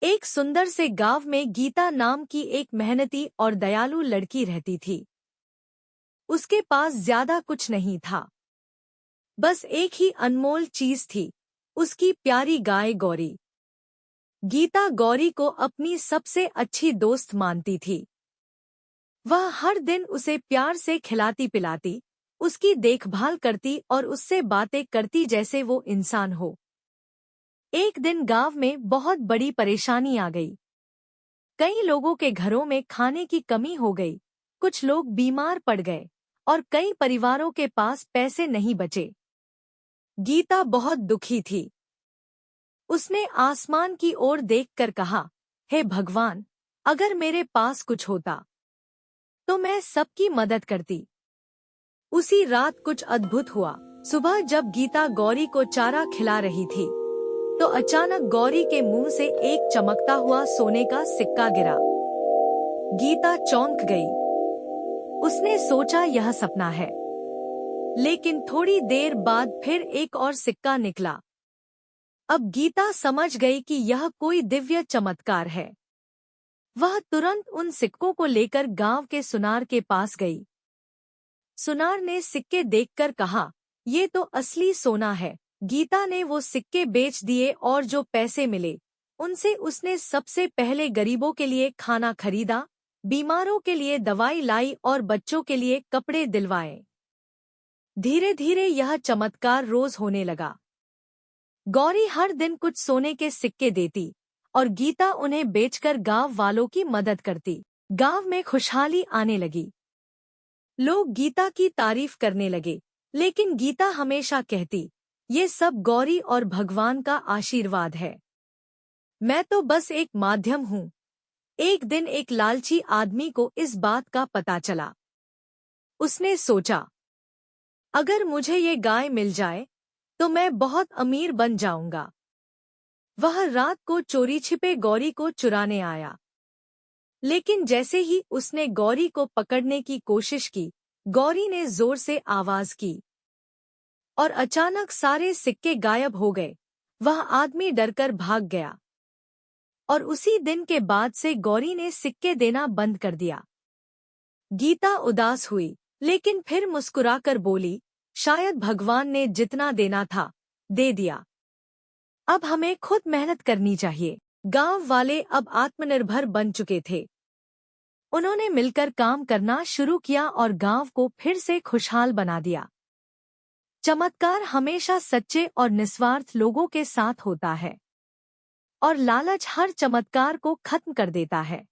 एक सुंदर से गांव में गीता नाम की एक मेहनती और दयालु लड़की रहती थी। उसके पास ज्यादा कुछ नहीं था, बस एक ही अनमोल चीज थी, उसकी प्यारी गाय गौरी। गीता गौरी को अपनी सबसे अच्छी दोस्त मानती थी। वह हर दिन उसे प्यार से खिलाती पिलाती, उसकी देखभाल करती और उससे बातें करती जैसे वो इंसान हो। एक दिन गांव में बहुत बड़ी परेशानी आ गई। कई लोगों के घरों में खाने की कमी हो गई, कुछ लोग बीमार पड़ गए और कई परिवारों के पास पैसे नहीं बचे। गीता बहुत दुखी थी। उसने आसमान की ओर देखकर कहा, हे भगवान, अगर मेरे पास कुछ होता तो मैं सबकी मदद करती। उसी रात कुछ अद्भुत हुआ। सुबह जब गीता गौरी को चारा खिला रही थी, तो अचानक गौरी के मुंह से एक चमकता हुआ सोने का सिक्का गिरा। गीता चौंक गई। उसने सोचा यह सपना है, लेकिन थोड़ी देर बाद फिर एक और सिक्का निकला। अब गीता समझ गई कि यह कोई दिव्य चमत्कार है। वह तुरंत उन सिक्कों को लेकर गांव के सुनार के पास गई। सुनार ने सिक्के देखकर कहा, ये तो असली सोना है। गीता ने वो सिक्के बेच दिए और जो पैसे मिले, उनसे उसने सबसे पहले गरीबों के लिए खाना खरीदा, बीमारों के लिए दवाई लाई और बच्चों के लिए कपड़े दिलवाए। धीरे धीरे यह चमत्कार रोज होने लगा। गौरी हर दिन कुछ सोने के सिक्के देती और गीता उन्हें बेचकर गांव वालों की मदद करती। गांव में खुशहाली आने लगी। लोग गीता की तारीफ करने लगे, लेकिन गीता हमेशा कहती, ये सब गौरी और भगवान का आशीर्वाद है। मैं तो बस एक माध्यम हूँ। एक दिन एक लालची आदमी को इस बात का पता चला। उसने सोचा, अगर मुझे ये गाय मिल जाए तो मैं बहुत अमीर बन जाऊंगा। वह रात को चोरी छिपे गौरी को चुराने आया। लेकिन जैसे ही उसने गौरी को पकड़ने की कोशिश की, गौरी ने जोर से आवाज की और अचानक सारे सिक्के गायब हो गए। वह आदमी डरकर भाग गया और उसी दिन के बाद से गौरी ने सिक्के देना बंद कर दिया। गीता उदास हुई, लेकिन फिर मुस्कुराकर बोली, शायद भगवान ने जितना देना था, दे दिया। अब हमें खुद मेहनत करनी चाहिए। गांव वाले अब आत्मनिर्भर बन चुके थे। उन्होंने मिलकर काम करना शुरू किया और गांव को फिर से खुशहाल बना दिया। चमत्कार हमेशा सच्चे और निस्वार्थ लोगों के साथ होता है, और लालच हर चमत्कार को खत्म कर देता है।